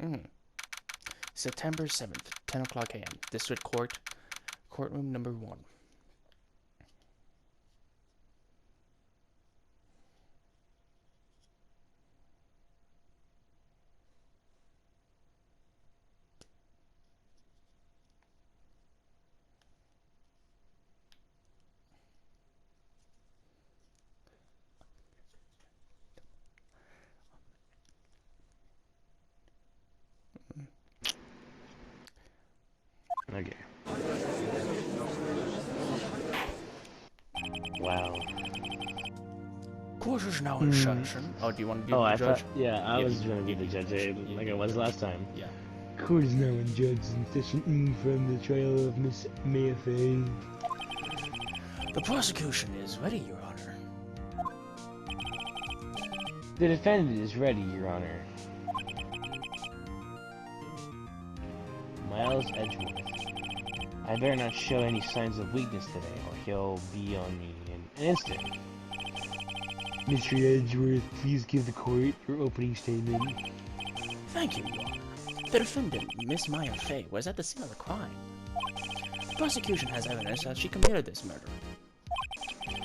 Mm. September 7th, 10 o'clock a.m. District Court, courtroom number 1. Okay. Wow. Court is now in session. Oh, do you want to be Oh, the I thought. judge? Yeah, I was going to be the judge, like I was last time. Yeah. Court is now in judge in session from the trial of Miss Maya Fey. The prosecution is ready, Your Honor. The defendant is ready, Your Honor. Miles Edgeworth. I better not show any signs of weakness today, or he'll be on me in an instant. Mr. Edgeworth, please give the court your opening statement. Thank you, Your Honor. The defendant, Miss Maya Fey, was at the scene of the crime. The prosecution has evidence that she committed this murder.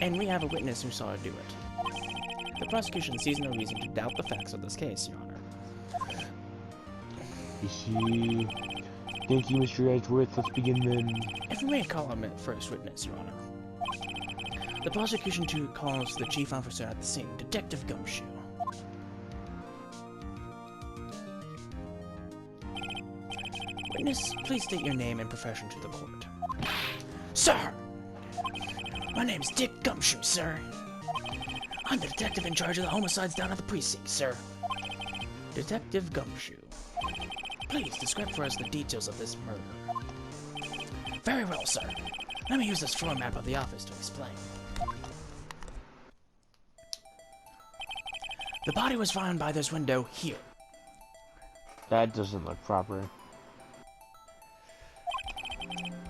And we have a witness who saw her do it. The prosecution sees no reason to doubt the facts of this case, Your Honor. I see. Thank you, Mr. Edgeworth. Let's begin then. If we may call him first witness, Your Honor. The prosecution too calls the chief officer at the scene, Detective Gumshoe. Witness, please state your name and profession to the court. Sir! My name's Dick Gumshoe, sir. I'm the detective in charge of the homicides down at the precinct, sir. Detective Gumshoe. Please describe for us the details of this murder. Very well, sir. Let me use this floor map of the office to explain. The body was found by this window here. That doesn't look proper.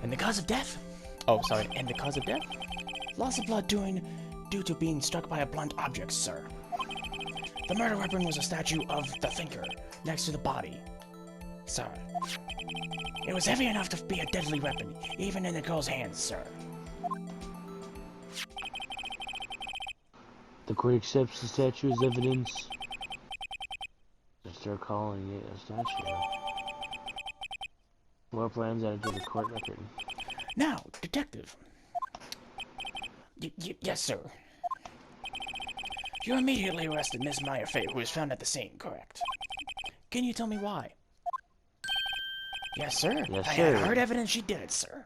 And the cause of death? Oh, sorry. And the cause of death? Loss of blood due to being struck by a blunt object, sir. The murder weapon was a statue of the Thinker next to the body, sir. It was heavy enough to be a deadly weapon, even in the girl's hands, sir. The court accepts the statue as evidence. They're calling it a statue. More plans added to the court record. Now, detective. Yes, sir. You immediately arrested Miss Maya Fey, who was found at the scene, correct? Can you tell me why? Yes, sir. Yes, I sir. had heard evidence she did it, sir.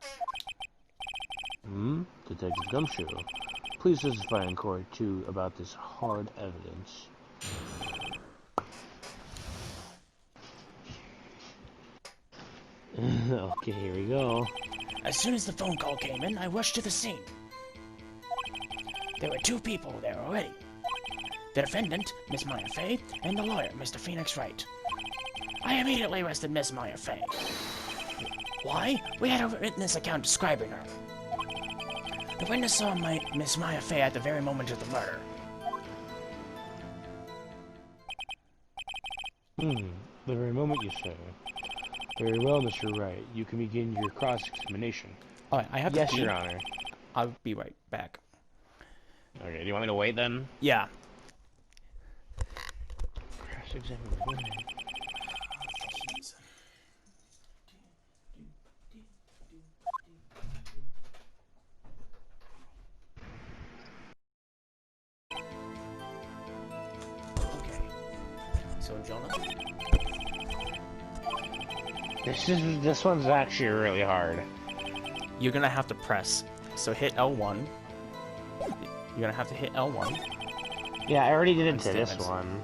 Detective Gumshoe. Please testify in court, too, about this hard evidence. Okay, here we go. As soon as the phone call came in, I rushed to the scene. There were 2 people there already. The defendant, Miss Maya Fey, and the lawyer, Mr. Phoenix Wright. I immediately arrested Miss Maya Fey. Why? We had a witness account describing her. The witness saw Miss Maya Fey at the very moment of the murder. The very moment you say. Very well, Mr. Wright. You can begin your cross-examination. Alright, I have to Yes, pee. Your Honor. I'll be right back. Okay, do you want me to wait then? Yeah. Cross-examination. Okay. So, Jonah? This one's actually really hard. You're gonna have to press. So hit L1. You're gonna have to hit L1. Yeah, I already did it to this Statements. one.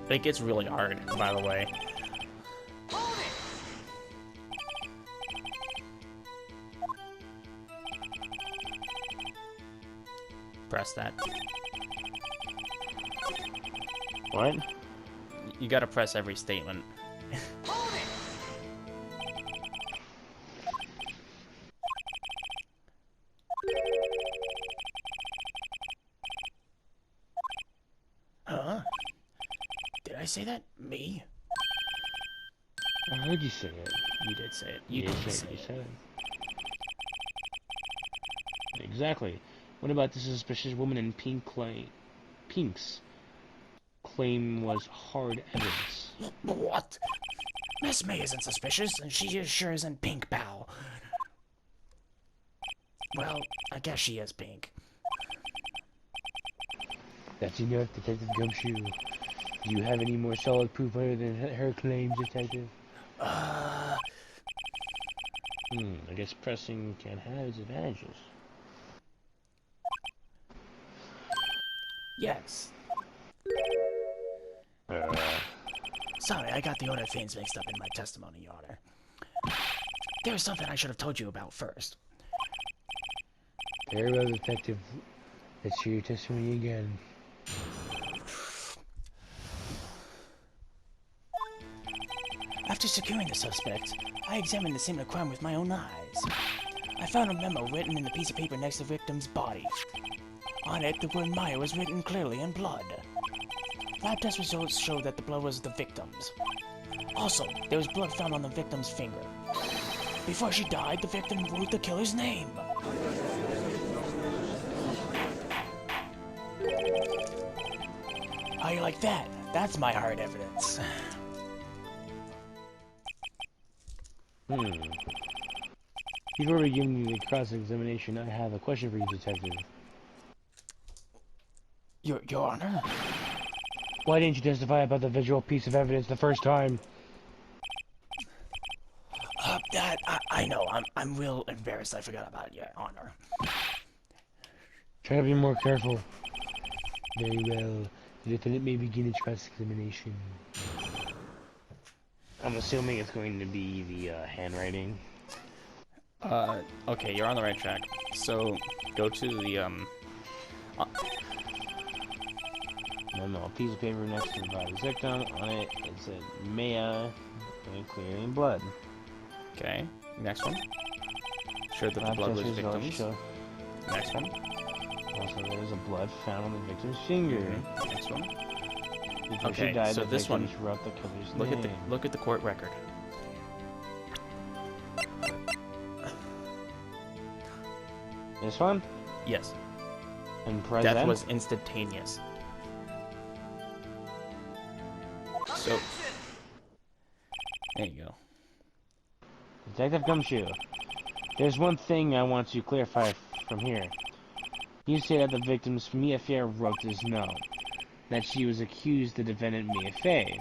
It gets really hard, by the way. Press that. What? You gotta press every statement. say that? Me? I heard you say it. You did say it. You did say You it. said it. Exactly. What about this suspicious woman in Pink's claim was hard evidence? What? Miss May isn't suspicious, and she sure isn't pink, pal. Well, I guess she is pink. That's enough, Detective Gumshoe. Do you have any more solid proof other than her claims, Detective? I guess pressing can have its advantages. Yes. Sorry, I got the order of things mixed up in my testimony, Your Honor. There was something I should have told you about first. Very well, Detective. Let's hear your testimony again. After securing the suspect, I examined the scene of the crime with my own eyes. I found a memo written in the piece of paper next to the victim's body. On it, the word Maya was written clearly in blood. Lab test results showed that the blood was the victim's. Also, there was blood found on the victim's finger. Before she died, the victim wrote the killer's name. How you like that? That's my hard evidence. You've already given me the cross-examination. I have a question for you, Detective. Your Honor? Why didn't you testify about the visual piece of evidence the first time? I know. I'm real embarrassed. I forgot about it, Your Honor. Try to be more careful. Very well. The defendant may begin its cross-examination. I'm assuming it's going to be the handwriting. Okay, you're on the right track. So, go to the, No, a piece of paper next to the body's victim. On it, it said Maya, and clearly in blood. Okay, next one. Showed that the blood was victim's. Next one. Also, there was a blood found on the victim's finger. Next one. Before Okay, she died, so the this one. victim wrote the killer's name. Look at the court record. This one? Yes. And present? Death was instantaneous. So, there you go. Detective Gumshoe, there's one thing I want to clarify from here. You say that the victim's Mia Fey wrote this note, that she was accused the defendant Mia Fey.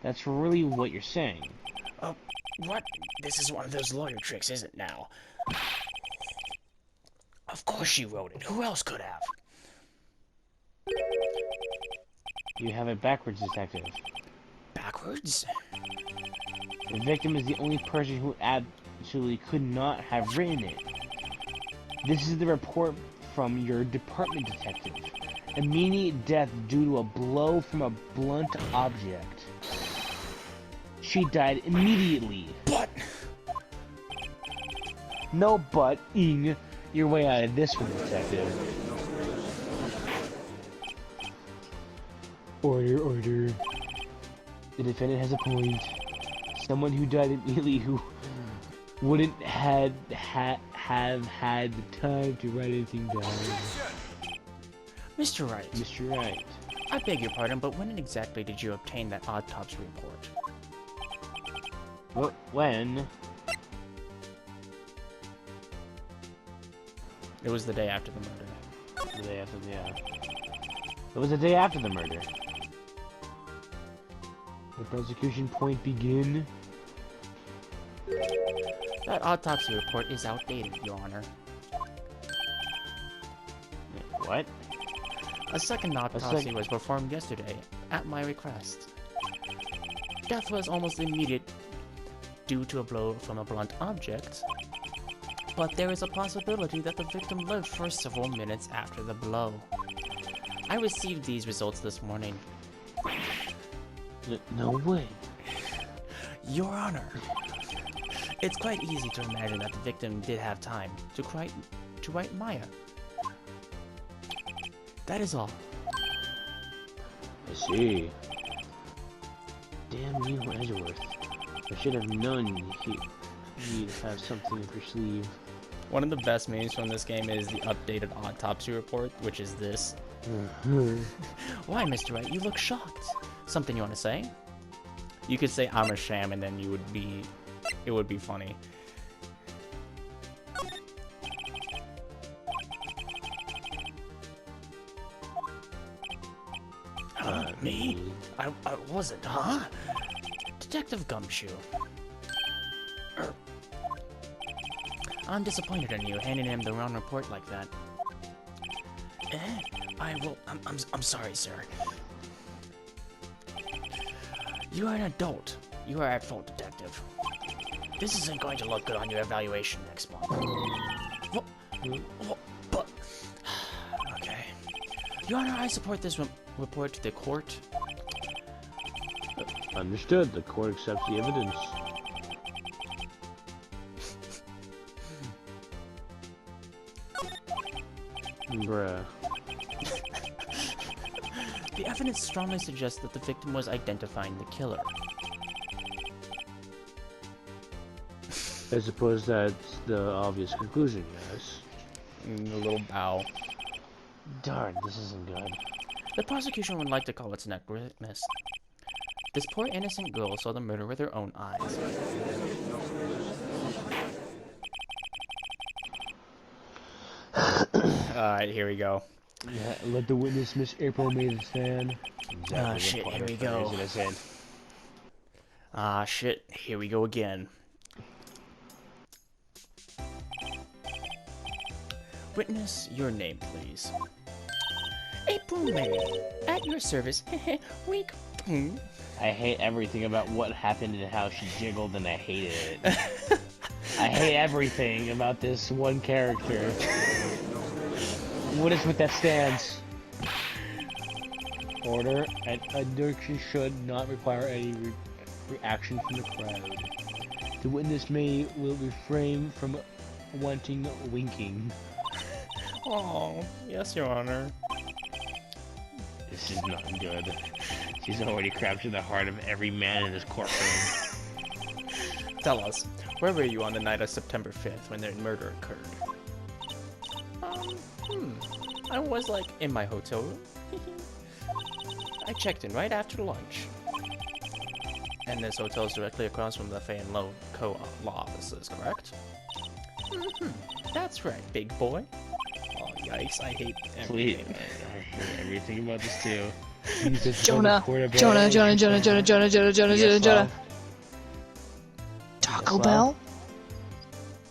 That's really what you're saying. What? This is one of those lawyer tricks, isn't it now? Of course she wrote it. Who else could have? You have it backwards, Detective. Backwards? The victim is the only person who absolutely could not have written it. This is the report from your department, Detective. Immediate death due to a blow from a blunt object. She died immediately. But... No but-ing your way out of this one, Detective. Order, order. The defendant has a point. Someone who died immediately who wouldn't have had the time to write anything down. Mr. Wright. Mr. Wright. I beg your pardon, but when exactly did you obtain that autopsy report? What? When? It was the day after the murder. The day after the, It was the day after the murder. The prosecution point begin. That autopsy report is outdated, Your Honor. What? A second autopsy was performed yesterday, at my request. Death was almost immediate due to a blow from a blunt object, but there is a possibility that the victim lived for several minutes after the blow. I received these results this morning. No way. Your Honor, it's quite easy to imagine that the victim did have time to write Maya. That is all. I see. Damn you, Edgeworth. I should have known you'd have something up your sleeve. One of the best memes from this game is the updated autopsy report, which is this. Why, Mr. Wright, you look shocked. Something you want to say? You could say I'm a sham and then it would be funny. Me? I wasn't, huh? Detective Gumshoe. I'm disappointed in you, handing him the wrong report like that. I'm sorry, sir. You are an adult. You are at fault, detective. This isn't going to look good on your evaluation next month. But... Okay. Your Honor, I support this report to the court. Understood. The court accepts the evidence. Bruh. The evidence strongly suggests that the victim was identifying the killer. I suppose that's the obvious conclusion, yes? A little bow. Darn, this isn't good. The prosecution would like to call its next witness. This poor innocent girl saw the murder with her own eyes. Alright, here we go. Yeah, let the witness, Miss April May stand. Ah, shit, here we go. Ah, shit, here we go again. Witness, your name, please. April May, at your service. Wink. I hate everything about what happened and how she jiggled, and I hated it. I hate everything about this one character. What is with that stance? Order. A direction should not require any reaction from the crowd. The witness will refrain from wanting winking. Oh, yes, Your Honor. This is not good. She's already captured the heart of every man in this courtroom. Tell us, where were you on the night of September 5th when the murder occurred? I was, like, in my hotel room. I checked in right after lunch. And this hotel is directly across from the Fay and Low law offices, correct? That's right, big boy. Oh, yikes, I hate everything. Please, I hate everything about this, too. Jonah. Taco Bell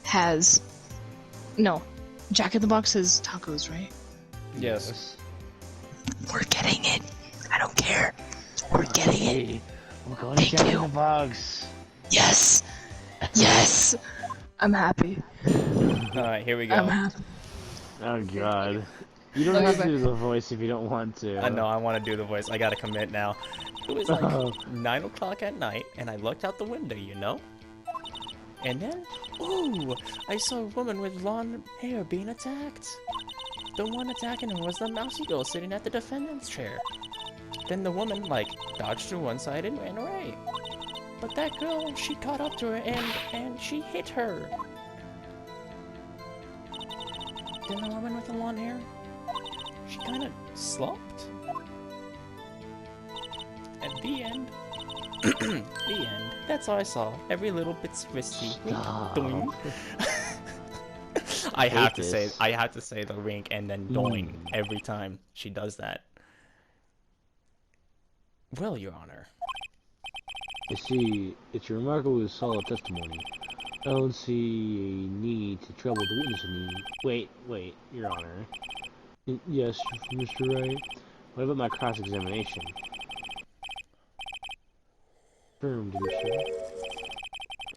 has... No. Jack in the Box has tacos, right? Yes. We're getting it. I don't care. We're getting it. We're going to Jack in the Box. Yes. Yes. I'm happy. Alright, here we go. I'm happy. Oh god. You don't have to do the voice if you don't want to. I know, I want to do the voice. I gotta commit now. It was like 9 o'clock at night, and I looked out the window, you know? And then, ooh, I saw a woman with blonde hair being attacked. The one attacking her was the mousy girl sitting at the defendant's chair. Then the woman, like, dodged to one side and ran away. But that girl, she caught up to her and she hit her. Then the woman with the long hair, she kind of slumped. At the end, the end. That's all I saw. Every little bit's risky. Doing. I have to say the wink and then doing every time she does that. Well, Your Honor. You see, it's a remarkably solid testimony. I don't see a need to trouble the witness any. Wait, Your Honor. Yes, Mr. Wright. What about my cross-examination? Confirmed,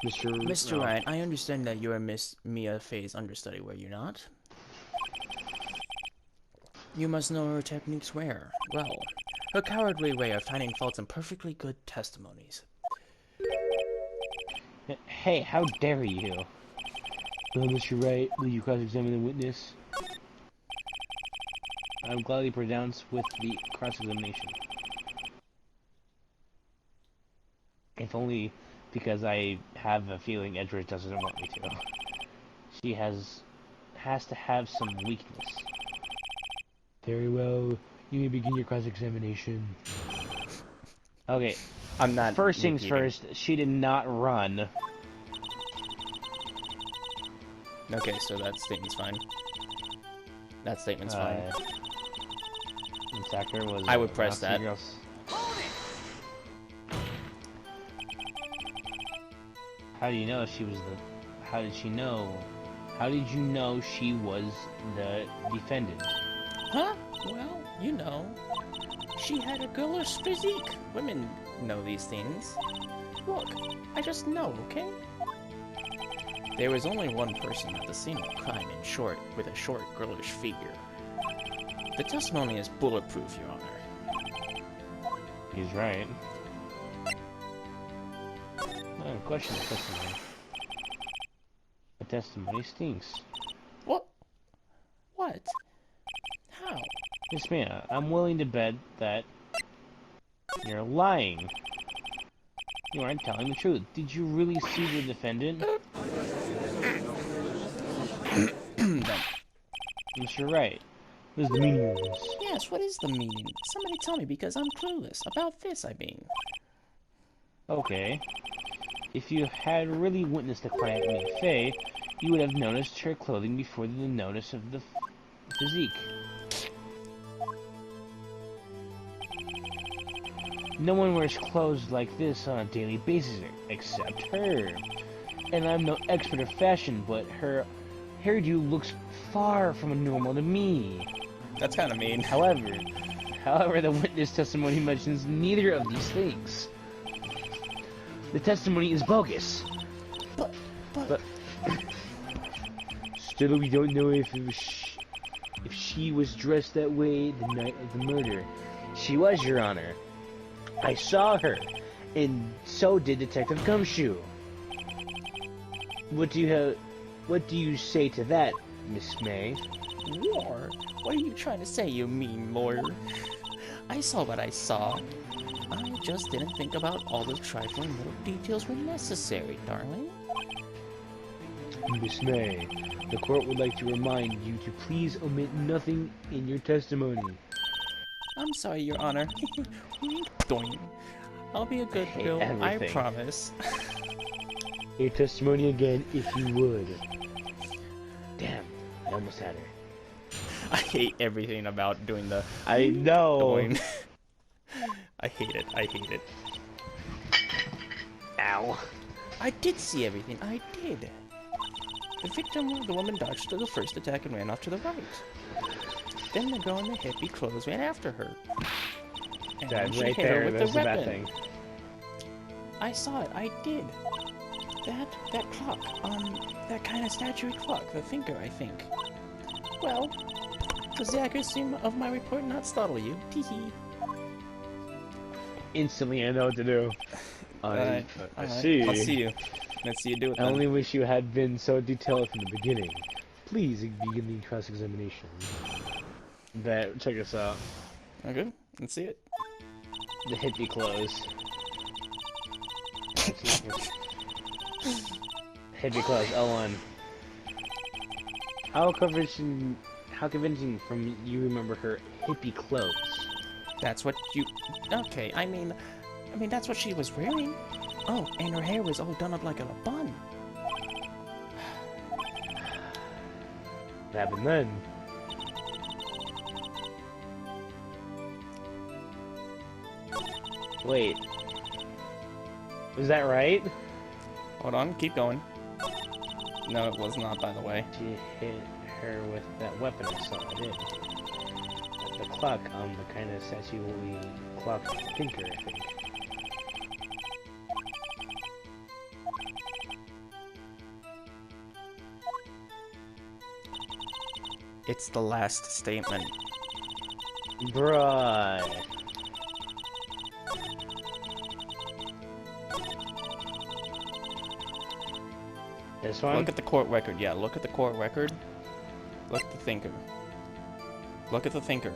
Mr. Wright, I understand that you are Miss Mia Fey's understudy, were you not? You must know her techniques well. Her cowardly way of finding faults in perfectly good testimonies. Hey, how dare you? Well, Mr. Wright, will you cross-examine the witness? I'm gladly pronounced with the cross-examination. If only because I have a feeling Edward doesn't want me to. She has to have some weakness. Very well. You may begin your cross-examination. Okay. I'm not. First things repeating. first, she did not run. Okay, so that statement's fine. That statement's fine. Attacker was. I would press that. How do you know she was the? How did she know? How did you know she was the defendant? Huh? Well, you know. She had a girlish physique. Women know these things. Look, I just know, okay? There was only one person at the scene of the crime with a short, girlish figure. The testimony is bulletproof, Your Honor. He's right. No, question the testimony. The testimony stinks. What? What? How? Miss Mia, I'm willing to bet that you're lying. You aren't telling the truth. Did you really see the defendant? Mr. Wright, what is the meaning of this? Yes, what is the meaning? Somebody tell me, because I'm clueless. About this, I mean. Okay. If you had really witnessed the quiet Mia Fey, you would have noticed her clothing before the notice of the physique. No one wears clothes like this on a daily basis except her. And I'm no expert of fashion, but her hairdo looks far from normal to me. That's kind of mean. However, the witness testimony mentions neither of these things. The testimony is bogus. But still, we don't know if she was dressed that way the night of the murder. She was, Your Honor. I saw her, and so did Detective Gumshoe. What do you say to that, Miss May? War? What are you trying to say, you mean lawyer? I saw what I saw. I just didn't think about all the trifling little details were necessary, darling. Miss May, the court would like to remind you to please omit nothing in your testimony. I'm sorry, Your Honor. Doing. I'll be a good girl, I promise. Your testimony again, if you would. Damn, I almost had her. I hate everything about doing the... I know. Doing. I hate it. I hate it. Ow. I did see everything. I did. The victim, the woman, dodged to the first attack and ran off to the right. Then the girl in the hippie clothes ran after her. And That she right hit her there, with that's the the bad weapon. thing. I saw it. I did. That clock. That kind of statuary clock. The thinker, I think. Well, does the accuracy of my report not startle you? Teehee. Instantly, I know what to do. I see. I'll see you. Let's see you do it I then. only wish you had been so detailed from the beginning. Please begin the cross-examination. Check this out. Okay, let's see it. The hippie clothes. Hippie clothes, L1. How convincing from you remember her hippie clothes? That's what you... Okay, I mean, that's what she was wearing. Oh, and her hair was all done up like a bun. What happened then? Wait. Was that right? Hold on, keep going. No, it was not, by the way. She hit her with that weapon I saw, I did. The clock, the kind of statuary clock thinker, I think. It's the last statement. Bruh. This one? Look at the court record. Yeah, look at the court record. Look at the thinker. Look at the thinker.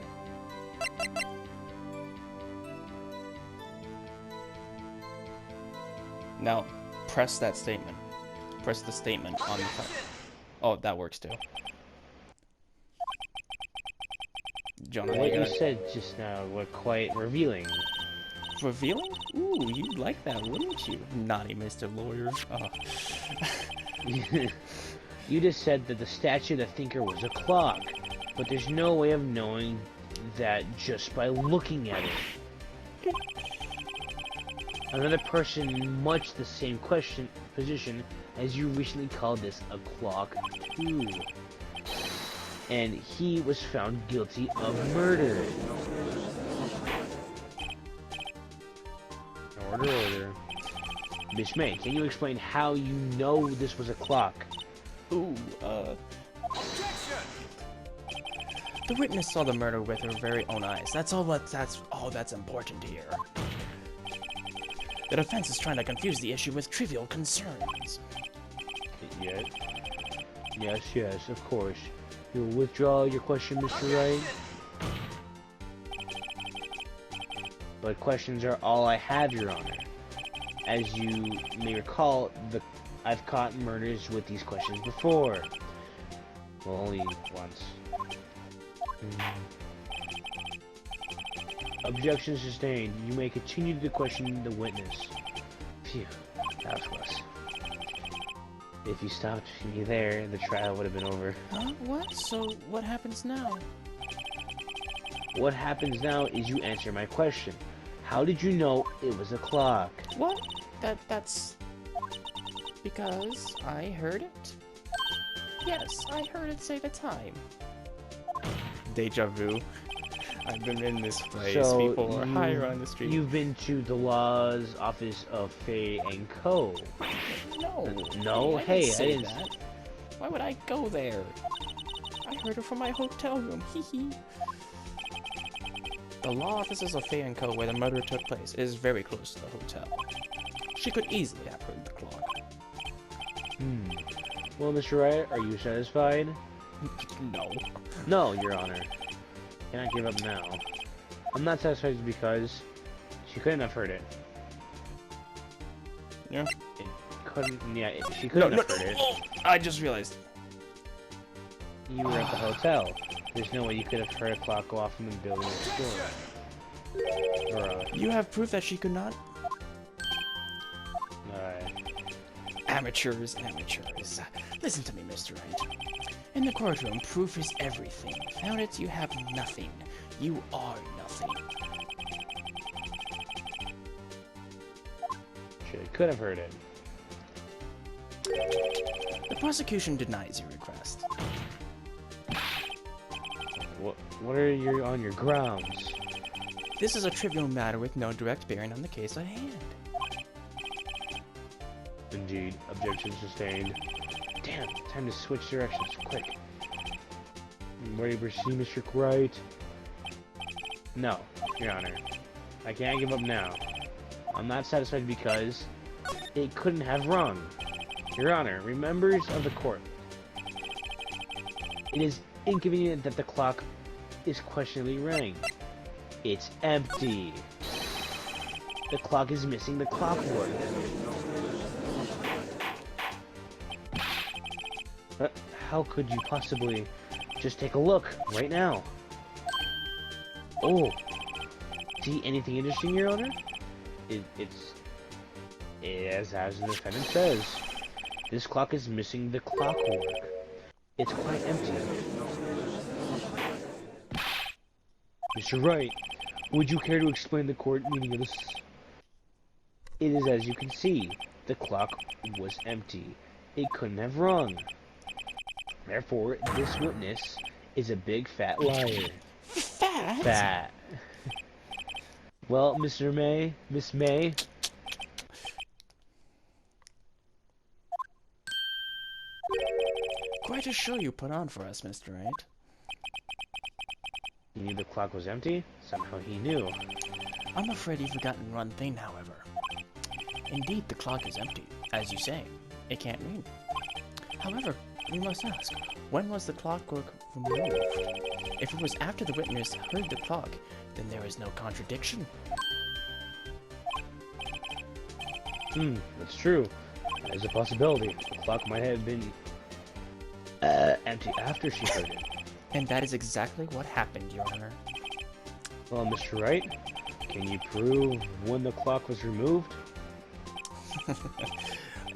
Now, press that statement. Press the statement on the top. Oh, that works too. Jonah, What you gotta- said just now were quite revealing. Revealing? Ooh, you'd like that, wouldn't you? Naughty Mr. Lawyer. Oh. You just said that the statue of the thinker was a clock, but there's no way of knowing that just by looking at it. Another person in much the same position as you recently called this a clock too. And he was found guilty of murder. Order. Miss May, can you explain how you know this was a clock? Ooh, the witness saw the murder with her very own eyes. That's all that's important here. The defense is trying to confuse the issue with trivial concerns. Yes, of course. You'll withdraw your question, Mr. Wright? But questions are all I have, Your Honor. As you may recall, I've caught murders with these questions before. Well, only once. Objection sustained. You may continue to question the witness. Phew, that was close. If you stopped me there, the trial would have been over. Huh? What? So, what happens now? What happens now is you answer my question. How did you know it was a clock? What? That's... because I heard it? Yes, I heard it say the time. Deja vu. I've been in this place. So People are higher on the street. You've been to the law's office of Faye and Co. No. No? I Hey, didn't say I didn't... that. Why would I go there? I heard it from my hotel room. Hee hee. The law offices of Faye & Co., where the murder took place, is very close to the hotel. She could easily have heard the clock. Well, Mr. Wright, are you satisfied? No. No, Your Honor. Cannot give up now. I'm not satisfied because she couldn't have heard it. Yeah? She couldn't have heard it. Oh, I just realized. You were at the hotel. There's no way you could have heard a clock go off in the building next door. You have proof that she could not? Alright. Amateurs. Listen to me, Mr. Wright. In the courtroom, proof is everything. Without it, you have nothing. You are nothing. She could have heard it. The prosecution denies your request. What are your on your grounds? This is a trivial matter with no direct bearing on the case at hand. Indeed. Objection sustained. Damn, time to switch directions, quick. Ready to proceed, Mr. Wright? No, Your Honor. I can't give up now. I'm not satisfied because it couldn't have rung. Your Honor, members of the court. It is inconvenient that the clock is questionably rang. It's empty. The clock is missing the clockwork. How could you possibly just take a look right now? Oh, see anything interesting, Your Honor? It's as the defendant says. This clock is missing the clockwork. It's quite empty. Mr. Wright, would you care to explain the court meaning of this? It is as you can see. The clock was empty. It couldn't have rung. Therefore, this witness is a big fat liar. Fat. Well, Miss May. Quite a show you put on for us, Mr. Wright. He knew the clock was empty? Somehow he knew. I'm afraid you've forgotten one thing, however. Indeed, the clock is empty. As you say, it can't ring. However, we must ask, when was the clockwork removed? If it was after the witness heard the clock, then there is no contradiction. That's true. There's a possibility. The clock might have been empty after she heard it. And that is exactly what happened, Your Honor. Well, Mr. Wright, can you prove when the clock was removed?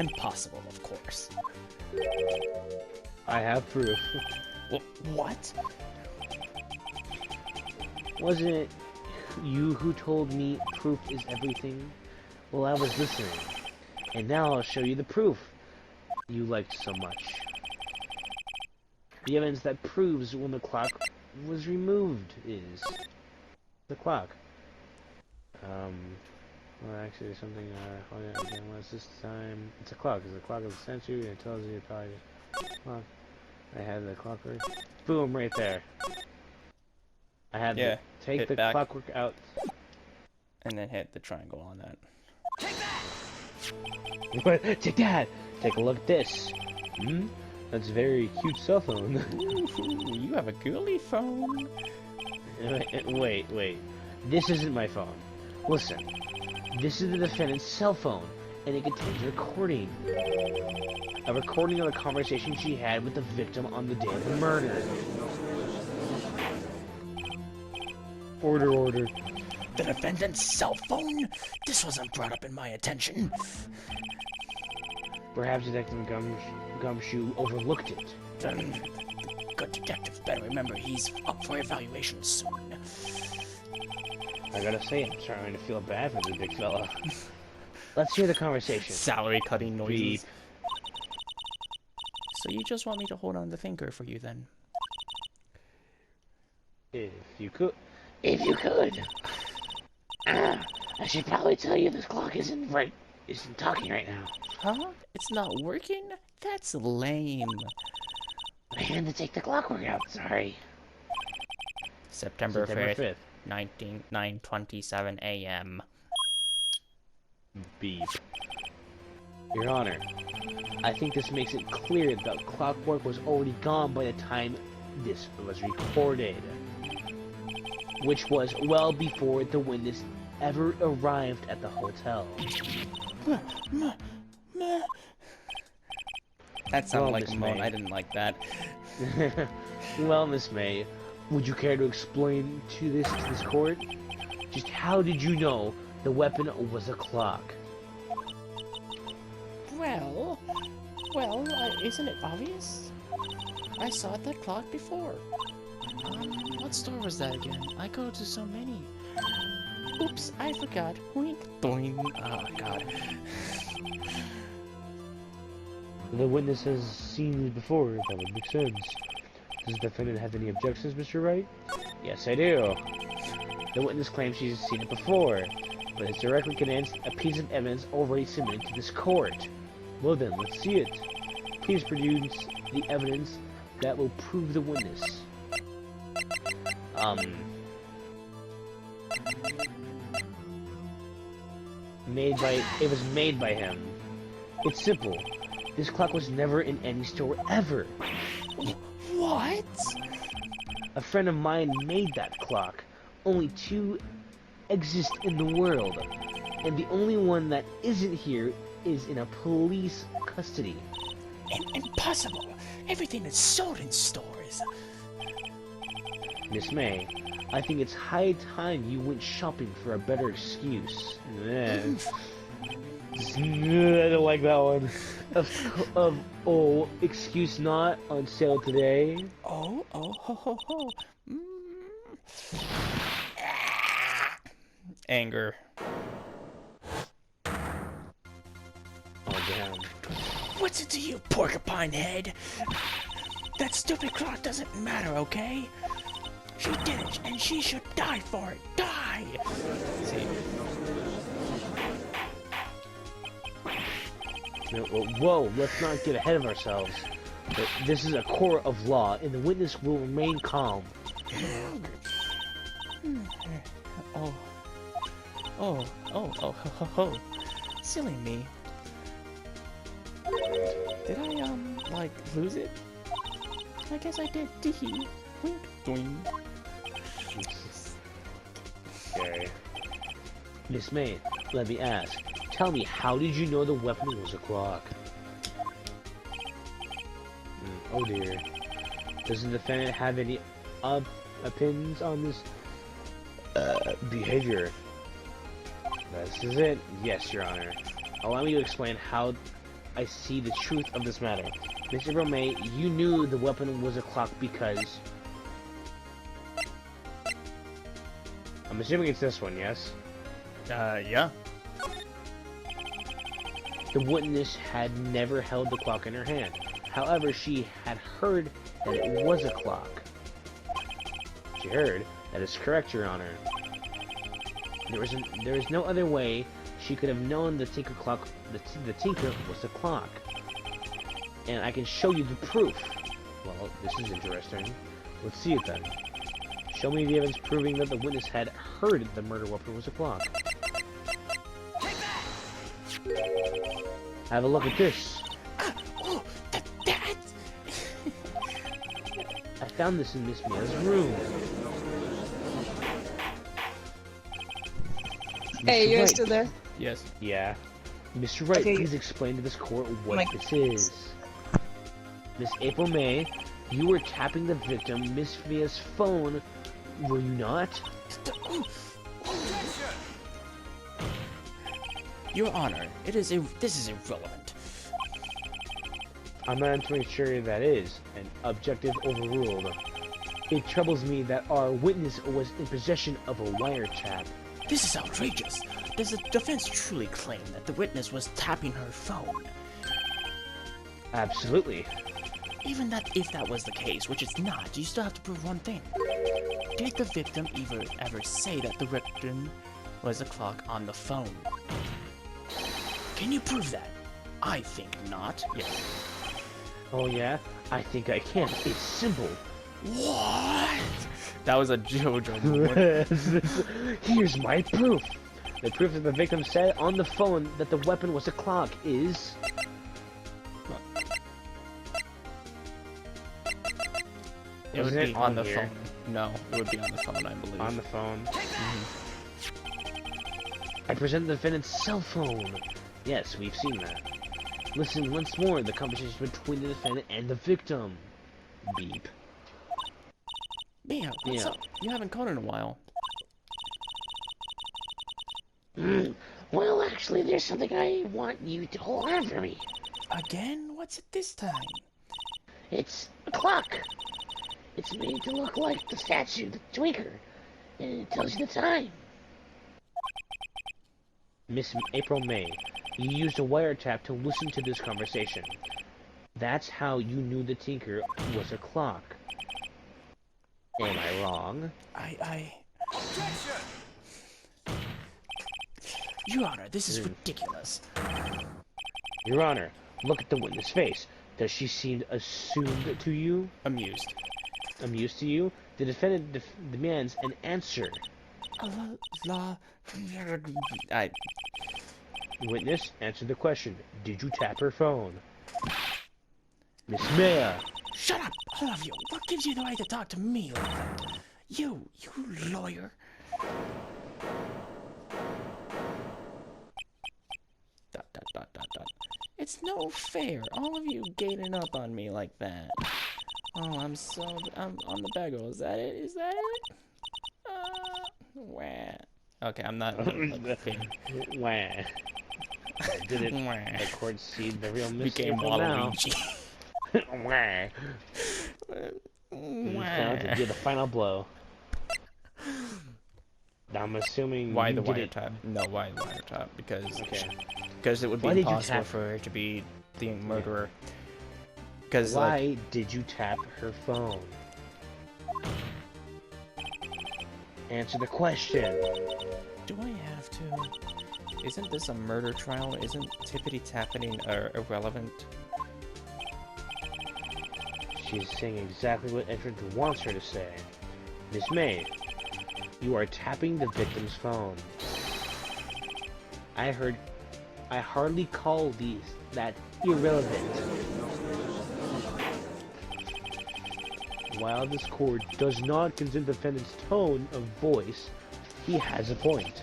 Impossible, of course. I have proof. What? Wasn't it you who told me proof is everything? Well, I was listening. And now I'll show you the proof you liked so much. The evidence that proves when the clock was removed is the clock. Well, actually, something, again, what's this time? It's a clock. It's a clock of the century. It tells you probably clock. I had the clockwork. Boom, right there. I had to take the clockwork out. And then hit the triangle on that. Take that! Take a look at this. That's a very cute cell phone. Ooh, you have a girly phone. Wait. This isn't my phone. Listen. This is the defendant's cell phone, and it contains a recording. A recording of the conversation she had with the victim on the day of the murder. Order. The defendant's cell phone? This wasn't brought up in my attention. Perhaps Detective Gumshoe overlooked it. Then the good detective better remember he's up for evaluation soon. I gotta say, I'm starting to feel bad for the big fella. Let's hear the conversation. Salary cutting noises. Beep. So you just want me to hold on the finger for you then? If you could. I should probably tell you this clock isn't talking right now. Huh? It's not working? That's lame. I had to take the clockwork out, sorry. September 5th. 9:27 a.m. Beep. Your Honor, I think this makes it clear that clockwork was already gone by the time this was recorded. Which was well before the witness ever arrived at the hotel. That sounded like a moan. I didn't like that. Well, Miss May, would you care to explain to this court? Just how did you know the weapon was a clock? Well, isn't it obvious? I saw that clock before. What store was that again? I go to so many. Oops, I forgot. Wink, doink. Oh, God. The witness has seen it before. That would make sense. Does the defendant have any objections, Mr. Wright? Yes, I do. The witness claims she's seen it before, but it's directly against a piece of evidence already submitted to this court. Well then, let's see it. Please produce the evidence that will prove the witness. It was made by him. It's simple. This clock was never in any store ever. What? A friend of mine made that clock. Only two exist in the world, and the only one that isn't here is in a police custody. Impossible! Everything is sold in stores. Miss May, I think it's high time you went shopping for a better excuse. I don't like that one. Excuse not on sale today. Ho, ho, ho. Anger. Oh, damn. What's it to you, porcupine head? That stupid clock doesn't matter, okay? She did it, and she should die for it. Die! See? No, whoa, let's not get ahead of ourselves. This is a court of law, and the witness will remain calm. Oh. Silly me. Did I, like, lose it? I guess I did. Tee. Wink, doing. Okay. Miss May, let me ask. tell me, how did you know the weapon was a clock? Oh dear. Does the defendant have any opinions on this behavior? This is it. Yes, Your Honor. Allow me to explain how I see the truth of this matter. Mr. Bromé, you knew the weapon was a clock because... I'm assuming it's this one, yes? Yeah. The witness had never held the clock in her hand. However, she had heard that it was a clock. She heard. That is correct, Your Honor. There is no other way she could have known the Tinker clock. The Tinker was a clock, and I can show you the proof. Well, this is interesting. Let's see it then. Show me the evidence proving that the witness had heard the murder weapon was a clock. Have a look at this. Oh, that. I found this in Miss Mia's room. Hey, Mr. you're Wright. still there? Yes. Yeah. Mr. Wright, Okay. please explain to this court what Mike. this is. Miss April May, you were tapping the victim, Miss Mia's phone, were you not? Your Honor, this is irrelevant. I'm not entirely sure that is an objective overruled. It troubles me that our witness was in possession of a wiretap. This is outrageous. Does the defense truly claim that the witness was tapping her phone? Absolutely. Even if that was the case, which it's not, you still have to prove one thing. Did the victim ever say that the victim was a clock on the phone? Can you prove that? I think not. Yes. Oh yeah? I think I can. It's simple. What? That was a JoJo moment. Here's my proof. The proof that the victim said on the phone that the weapon was a clock is... It would Isn't be it on the here? phone. No, it would be on the phone, I believe. On the phone. I present the defendant's cell phone. Yes, we've seen that. Listen once more, the conversation between the defendant and the victim. Beep. Mia, what's Yeah. up? You haven't called in a while. Well, actually, there's something I want you to hold on for me. Again? What's it this time? It's a clock. It's made to look like the statue, the Twinker, and it tells you the time. Miss April May, you used a wiretap to listen to this conversation. That's how you knew the Tinker was a clock. Am I wrong? Your Honor, this is ridiculous. Your Honor, look at the witness' face. Does she seem assumed to you? Amused. Amused to you? The defendant demands an answer. Witness, answer the question. Did you tap her phone? Miss Maya! Shut up, all of you. What gives you the right to talk to me like that? You lawyer. It's no fair. All of you gaining up on me like that. Oh, I'm on the bagel. Is that it? Is that it? Wah. Okay, I'm not. Okay. Wah. Did it Wah. record seed the real Miss Became April now? Waluigi. Wah. Now to do the final blow. I'm assuming Why you the did it. wiretap? No, why the wiretap? Okay. Because it would be Why did you impossible tap- for her to be the murderer. Because Why did you tap her phone? Answer the question. do I have to? Isn't this a murder trial? Isn't tippity tapping irrelevant? She's saying exactly what Edward wants her to say. Miss May, you are tapping the victim's phone. I hardly call that irrelevant. While this court does not consider the defendant's tone of voice, he has a point.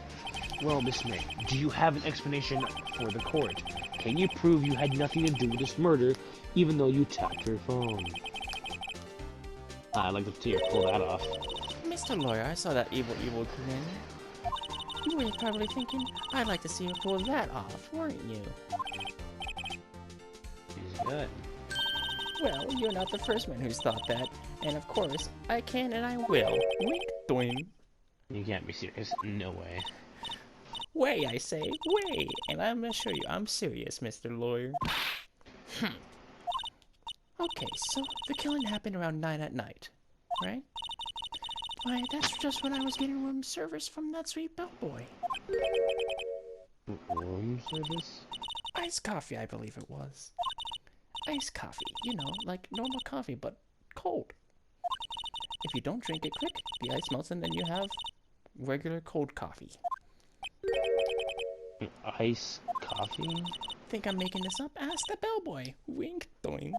Well, Miss May, do you have an explanation for the court? Can you prove you had nothing to do with this murder, even though you tapped your phone? I'd like to see her pull that off. Mr. Lawyer, I saw that evil grin. You were probably thinking, I'd like to see her pull that off, weren't you? She's good. Well, you're not the first man who's thought that. And of course, I can and I will. Wink, doing. You can't be serious. No way. Way, I say, way! And I'm gonna show you I'm serious, Mr. Lawyer. Okay, so the killing happened around 9 at night, right? Why, that's just when I was getting room service from that sweet bellboy. Room service? Iced coffee, I believe it was. Iced coffee, you know, like normal coffee, but cold. If you don't drink it quick, the ice melts and then you have regular cold coffee. Ice coffee? Think I'm making this up? Ask the bellboy. Wink, doing.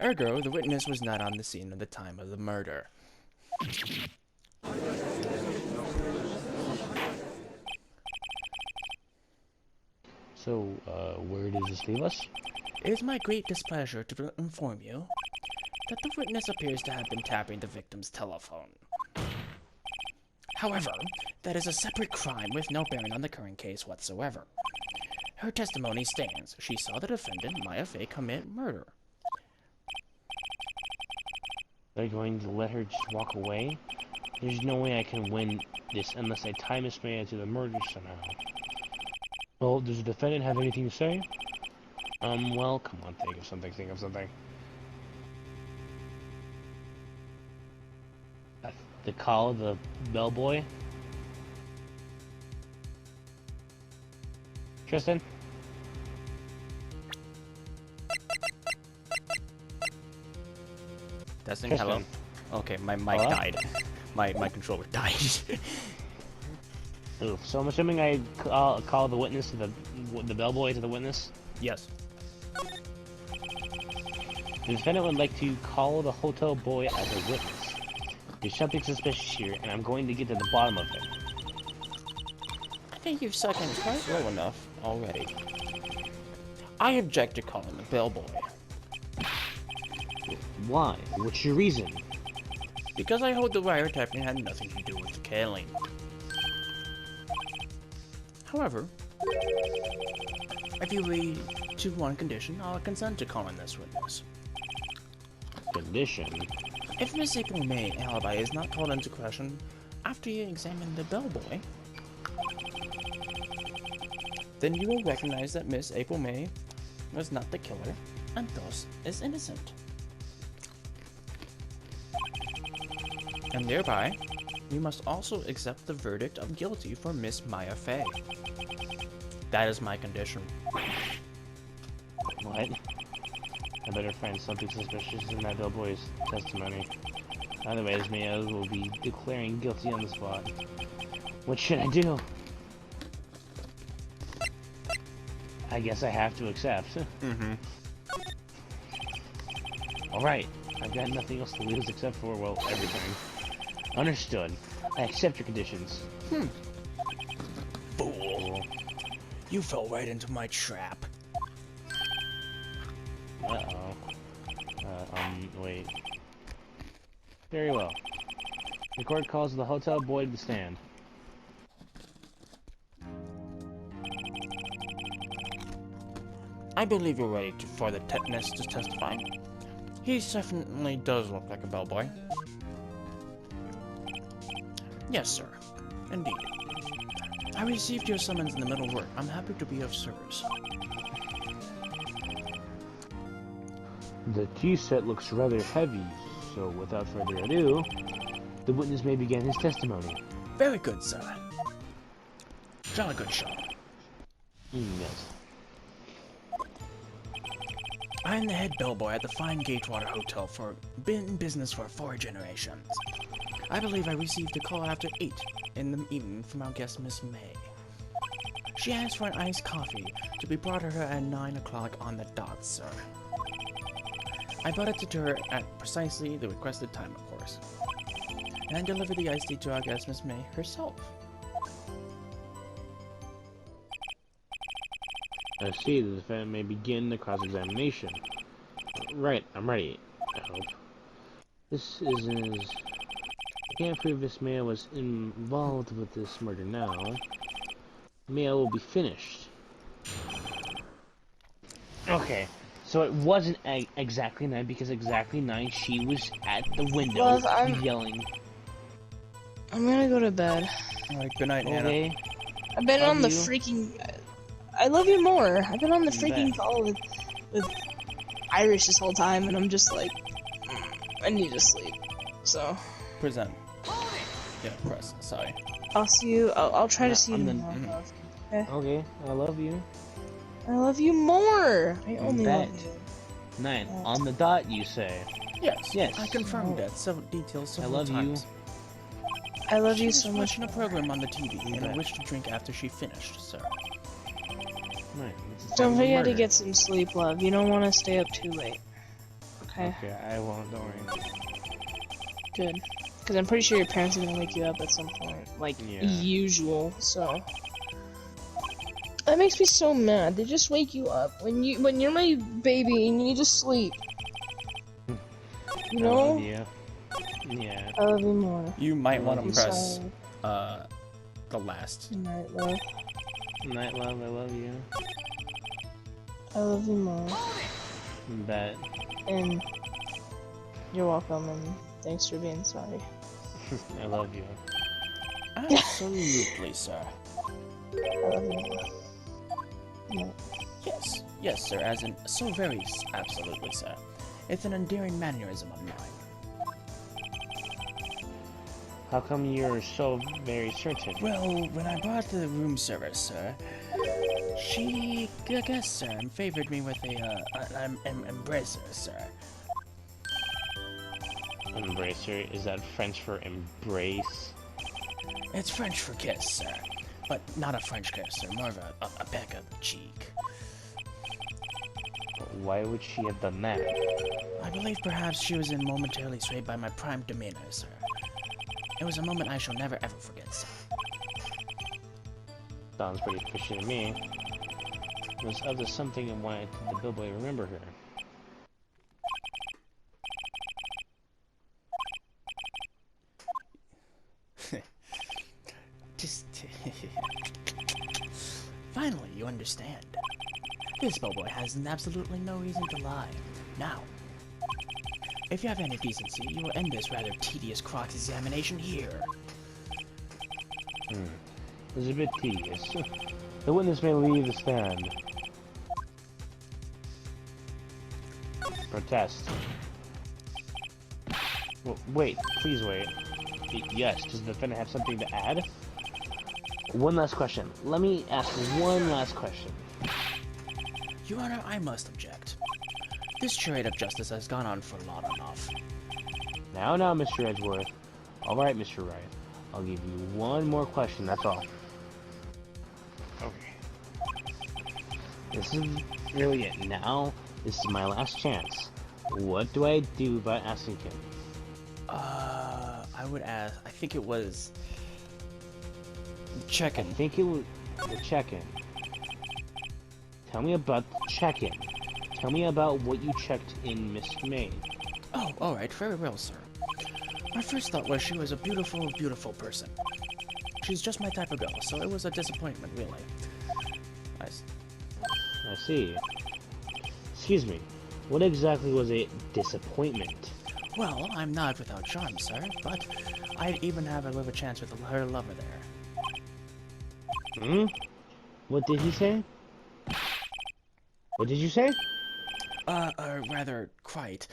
Ergo, the witness was not on the scene at the time of the murder. So, where does this leave us? It is my great displeasure to inform you that the witness appears to have been tapping the victim's telephone. However, that is a separate crime with no bearing on the current case whatsoever. Her testimony stands. She saw the defendant, Maya Fey, commit murder. They're going to let her just walk away? There's no way I can win this unless I tie Miss Maya to the murder somehow. Well, does the defendant have anything to say? Well, come on, think of something. The call of the bellboy? Tristan? Testing, Tristan. hello? Okay, my mic Hello? died. My controller died. Ooh, so I'm assuming I call the witness to the bellboy to the witness? Yes. The defendant would like to call the hotel boy as a witness. There's something suspicious here, and I'm going to get to the bottom of it. I think you've sucking quite low enough already. I object to calling the bellboy. Why? What's your reason? Because I hold the wiretapping had nothing to do with the killing. However, if you agree to one condition, I'll consent to calling this witness. Condition? If Miss April May alibi is not called into question after you examine the bellboy, then you will recognize that Miss April May was not the killer and thus is innocent. And thereby, you must also accept the verdict of guilty for Miss Maya Fey. That is my condition. What? I better find something suspicious in that bellboy's testimony. Otherwise, Maya will be declaring guilty on the spot. What should I do? I guess I have to accept. Alright, I've got nothing else to lose except for, well, everything. Understood. I accept your conditions. Fool. You fell right into my trap. Uh-oh. Wait. Very well. The court calls the hotel boy to the stand. I believe you're ready for the witness to testify. He definitely does look like a bellboy. Yes, sir. Indeed. I received your summons in the middle of work. I'm happy to be of service. The tea set looks rather heavy, so without further ado, the witness may begin his testimony. Very good, sir. Jolly good show. Yes. I am the head bellboy at the fine Gatewater Hotel been in business for 4 generations. I believe I received a call after 8 in the evening from our guest Miss May. She asked for an iced coffee to be brought to her at 9 o'clock on the dot, sir. I brought it to her at precisely the requested time, of course. And I delivered the iced tea to our guest Miss May herself. I see. The defendant may begin the cross-examination. Right, I'm ready. I hope. This is... I can't prove this man was involved with this murder now. Mail will be finished. Okay, so it wasn't exactly 9 because exactly 9 she was at the window Love, yelling. I'm gonna go to bed. Alright, good night, Hannah. Okay, I've been Love on the you. freaking... I love you more. I've been on the freaking Bet. call with Irish this whole time, and I'm just like, I need to sleep. So, Present. Yeah, press. Sorry. I'll see you. I'll try to see you I'm tomorrow. Love. Okay. okay, I love you. I love you more. I only Bet. love you. 9, on the dot, you say. Yes. Yes. I confirmed that. Several details I several love times. I love She you was so much. watching a program on the TV and bet. wished to drink after she finished, sir. 9, this is Don't forget to murder. get some sleep, love. You don't want to stay up too late. Okay. Okay, I won't, don't worry. Good. Because I'm pretty sure your parents are gonna wake you up at some point, like Yeah. usual. So that makes me so mad. They just wake you up when you're my baby and you need to sleep. You I know? love you. Yeah. I love you more. You might want I'm to press sorry. the last. Good night, love. Night, love, I love you. I love you more. Bet. And you're welcome. And thanks for being sorry. I love you. Absolutely, sir. I love you more. No. Yes, yes, sir. As in, so very absolutely, sir. It's an endearing mannerism of mine. How come you're so very certain? Well, when I brought the room service, sir, she, I guess, sir, favored me with an embracer, sir. Embracer? Is that French for embrace? It's French for kiss, sir. But not a French kiss, sir. More of a peck of the cheek. But why would she have done that? I believe perhaps she was momentarily swayed by my prime demeanor, sir. It was a moment I shall never ever forget, sir. Sounds pretty fishy to me. Was other something and why did the billboy remember her? Just... Finally, you understand. This bellboy has absolutely no reason to lie. Now, if you have any decency, you will end this rather tedious cross-examination here. It's a bit tedious. The witness may leave the stand. Protest. Well, wait, please wait. Yes, does the defendant have something to add? One last question. Let me ask one last question. Your Honor, I must object. This charade of justice has gone on for long enough. Now, Mr. Edgeworth. Alright, Mr. Wright. I'll give you one more question, that's all. Okay. This is really it. Now, this is my last chance. What do I do about asking him? I would ask, I think it was... I check-in. think it was the check-in. Tell me about the check-in. Tell me about what you checked in Miss May. Oh, alright, very well, sir. My first thought was she was a beautiful, beautiful person. She's just my type of girl, so it was a disappointment, really. I see. Excuse me. What exactly was a disappointment? Well, I'm not without charm, sir, but I'd even have a little chance with her lover there. Hmm? What did he say? What did you say? Rather, quite.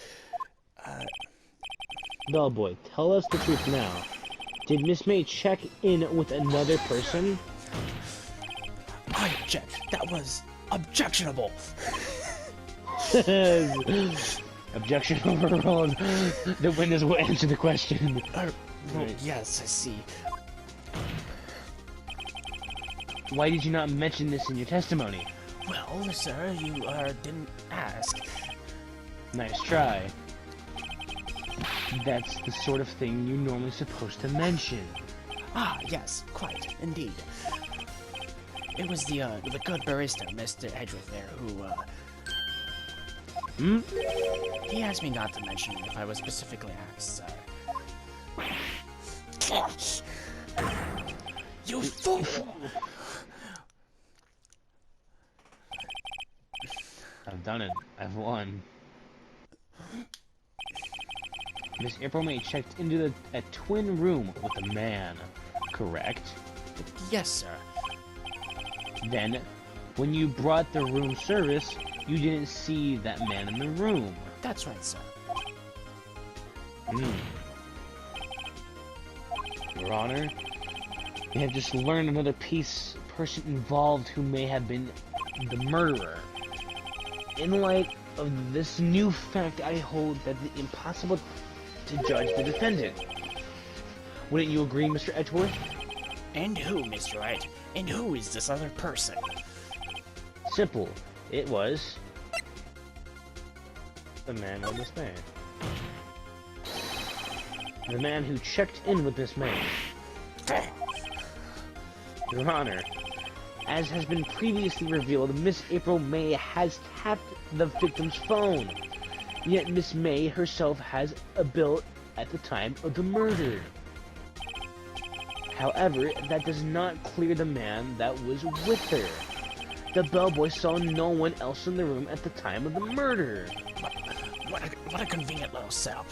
Bellboy, tell us the truth now. Did Miss May check in with another person? I object. That was objectionable. Objection overruled. The witness will answer the question. Well, Right. yes, I see. Why did you not mention this in your testimony? Well, sir, you, didn't ask. Nice try. That's the sort of thing you're normally supposed to mention. Ah, yes, quite, indeed. It was the good barista, Mr. Edgeworth there, who, he asked me not to mention it if I was specifically asked, sir. You fool! I've done it. I've won. Miss April May checked into a twin room with a man, correct? Yes, sir. Then, when you brought the room service, you didn't see that man in the room. That's right, sir. Your Honor, we have just learned another person involved who may have been the murderer. In light of this new fact, I hold that it's impossible to judge the defendant. Wouldn't you agree, Mr. Edgeworth? And who, Mr. Wright? And who is this other person? Simple. It was the man with Miss May. The man who checked in with Miss May. Your Honor, as has been previously revealed, Miss April May has tapped the victim's phone. Yet Miss May herself has a bill at the time of the murder. However, that does not clear the man that was with her. The bellboy saw no one else in the room at the time of the murder. What a convenient little setup.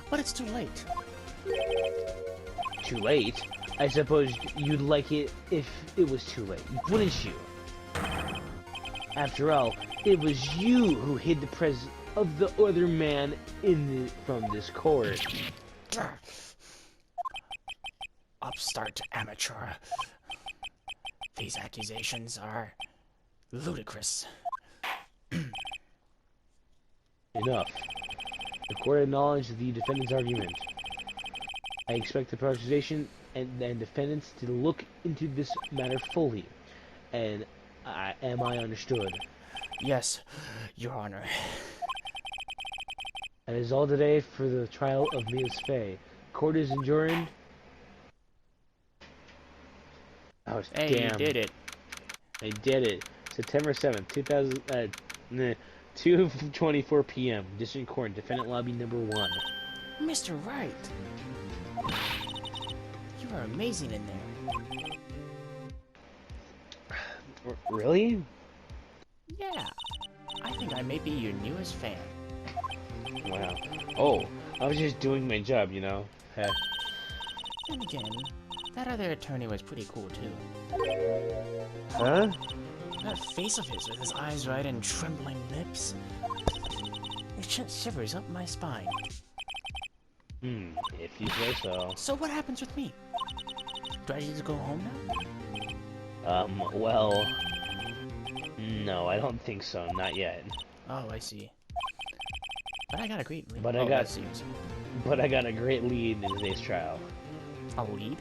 But it's too late. Too late? I suppose you'd like it if it was too late, wouldn't you? After all, it was you who hid the presence of the other man from this court. Upstart amateur. These accusations are ludicrous. Enough. The court acknowledged the defendant's argument. I expect the prosecution and defendants to look into this matter fully. And am I understood? Yes, Your Honor. That is all today for the trial of Miss Fay. Court is adjourned. Oh, Hey, damn. you did it. I did it. September 7th, 2:24 p.m. District Court, Defendant Lobby Number 1. Mr. Wright. You are amazing in there. Really? Yeah. I think I may be your newest fan. Wow. Oh, I was just doing my job, you know. Heh. And again, that other attorney was pretty cool too. Huh? That face of his with his eyes wide and trembling lips. It shivers up my spine. If you say so. So what happens with me? Do I need to go home now? Well... No, I don't think so. Not yet. Oh, I see. But I got a great lead. But I got a great lead in today's trial. A lead?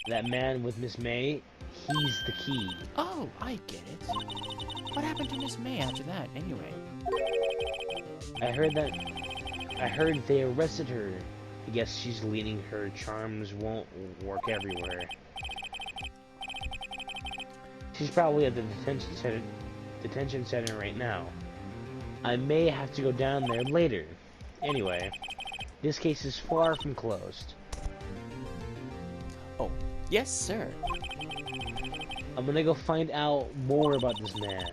That man with Miss May, he's the key. Oh, I get it. What happened to Miss May after that, anyway? I heard they arrested her. I guess she's leaving. Her charms won't work everywhere. She's probably at the detention center right now. I may have to go down there later. Anyway, this case is far from closed. Oh, yes, sir. I'm gonna go find out more about this man.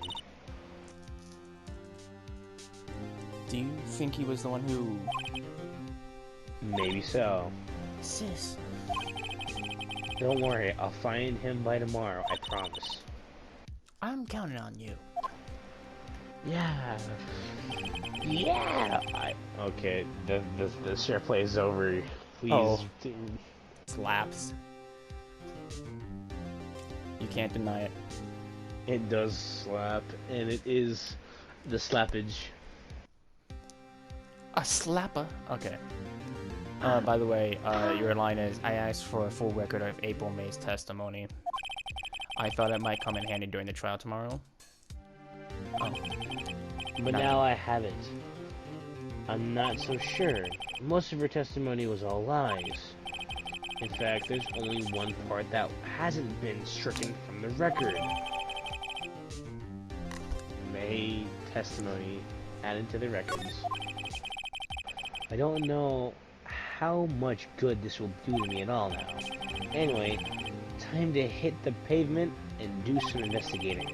Do you think he was the one who... Maybe so. Sis. Don't worry, I'll find him by tomorrow, I promise. I'm counting on you. Yeah. Yeah! Okay, the share play is over. Please. Oh. Slaps. You can't deny it. It does slap, and it is the slappage. A slapper? Okay. By the way, your line is, I asked for a full record of April May's testimony. I thought it might come in handy during the trial tomorrow. Oh. But now I have it. I'm not so sure. Most of her testimony was all lies. In fact, there's only one part that hasn't been stricken from the record. May testimony added to the records. I don't know how much good this will do to me at all now. Anyway, time to hit the pavement and do some investigating.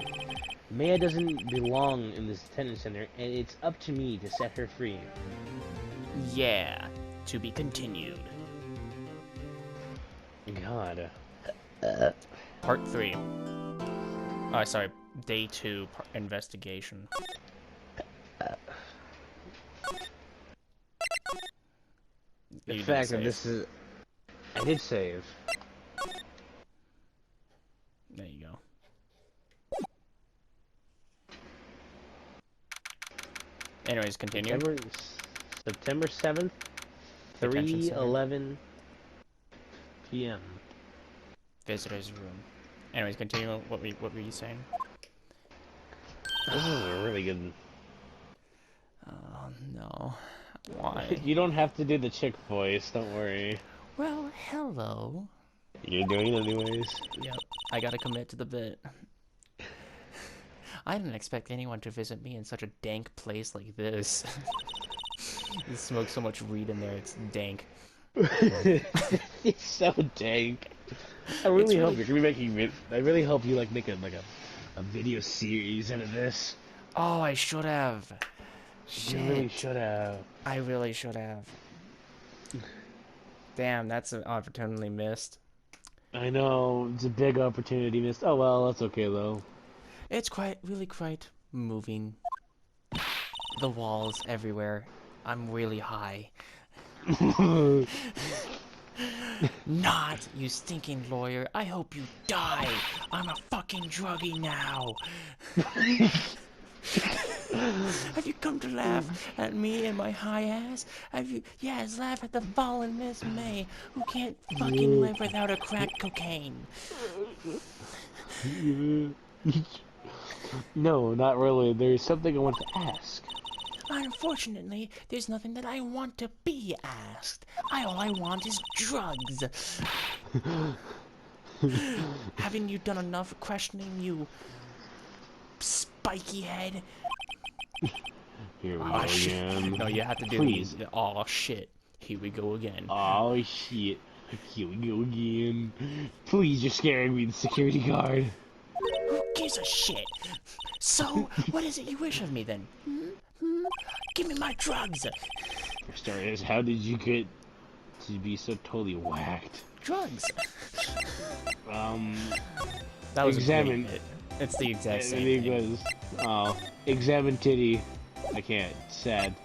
Maya doesn't belong in this detention center, and it's up to me to set her free. Yeah, to be continued. God. Part 3. Oh, sorry. Day 2 investigation. The fact that this is... I did save. There you go. Anyways, continue. September 7th, 3:11 p.m. Visitor's room. Anyways, continue. What were you saying? This is a really good... Oh, no. Why? You don't have to do the chick voice, don't worry. Well, hello. You're doing it anyways. Yep, I gotta commit to the bit. I didn't expect anyone to visit me in such a dank place like this. You smoke so much weed in there, it's dank. It's so dank. I really hope you're gonna be making. I really hope you like make a video series out of this. Oh, I should have. Shit. You really should have. I really should have. Damn, that's an opportunity missed. I know, it's a big opportunity missed. Oh well, that's okay though. It's really quite moving. The walls everywhere. I'm really high. Not, you stinking lawyer. I hope you die. I'm a fucking druggie now. Have you come to laugh at me and my high ass? Have you? Yes, laugh at the fallen Miss May, who can't fucking live without a crack cocaine. No, not really. There's something I want to ask. Unfortunately, there's nothing that I want to be asked. All I want is drugs. Haven't you done enough questioning, you spiky head? Here we go again. again. No, you have to do Please. these. Oh shit. Here we go again. Oh shit. Here we go again. Please, you're scaring me, the security guard. Who gives a shit? So, what is it you wish of me then? Give me my drugs. For starters, how did you get to be so totally whacked? Drugs. That was examine. A great hit. It's the exact same It thing. was, oh, examine titty. I can't. Sad.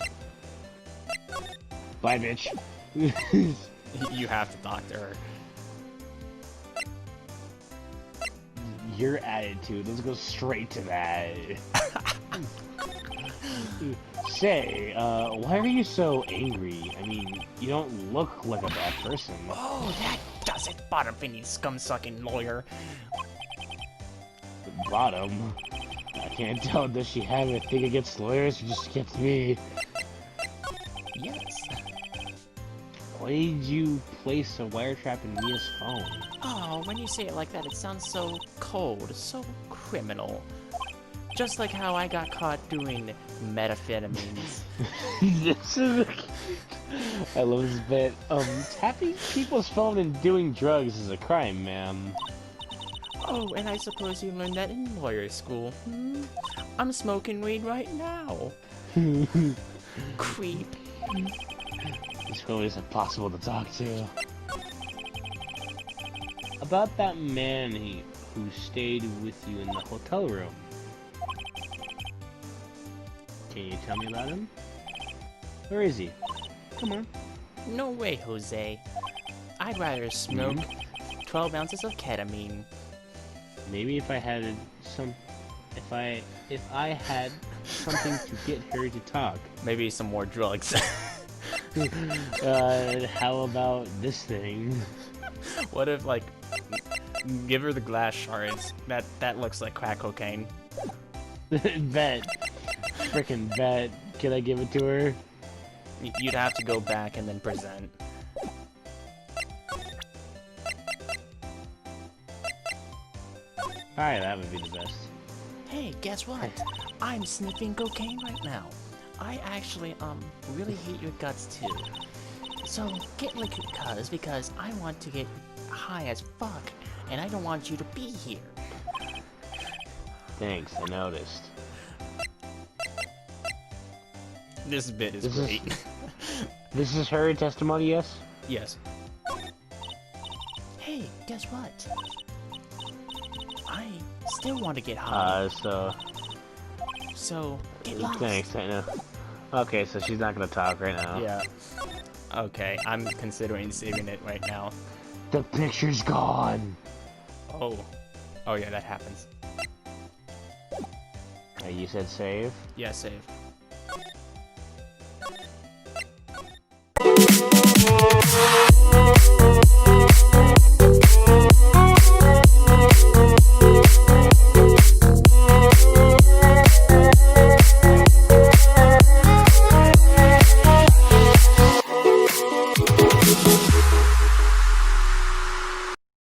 Bye, bitch. You have to talk to her. Your attitude. Let's go straight to that. Say, why are you so angry? I mean, you don't look like a bad person. Oh, that does it, bottom-finny scum-sucking lawyer. Bottom? I can't tell. Does she have a thing against lawyers or just against me? Yes. Why did you place a wiretap in Mia's phone? Oh, when you say it like that, it sounds so cold, so criminal. Just like how I got caught doing methamphetamines. This is... I love this bit. Tapping people's phone and doing drugs is a crime, ma'am. Oh, and I suppose you learned that in lawyer school. I'm smoking weed right now. Creep. This phone is impossible to talk to. About that man who stayed with you in the hotel room. Can you tell me about him? Where is he? Come on. No way, Jose. I'd rather smoke 12 ounces of ketamine. Maybe if I had if I had something to get her to talk. Maybe some more drugs. How about this thing? What if, like, give her the glass shards? That looks like crack cocaine. Bet. Frickin' bet. Can I give it to her? You'd have to go back and then present. Hi, that would be the best. Hey, guess what? I'm sniffing cocaine right now. I actually, really hate your guts too. So, get liquid cuz, because I want to get high as fuck, and I don't want you to be here. Thanks, I noticed. This bit is This great. This is her testimony, yes? Yes. Hey, guess what? I still want to get high. So, get lost. Thanks, I know. Okay, so she's not gonna talk right now. Yeah. Okay, I'm considering saving it right now. The picture's gone! Oh. Oh yeah, that happens. You said save? Yeah, save.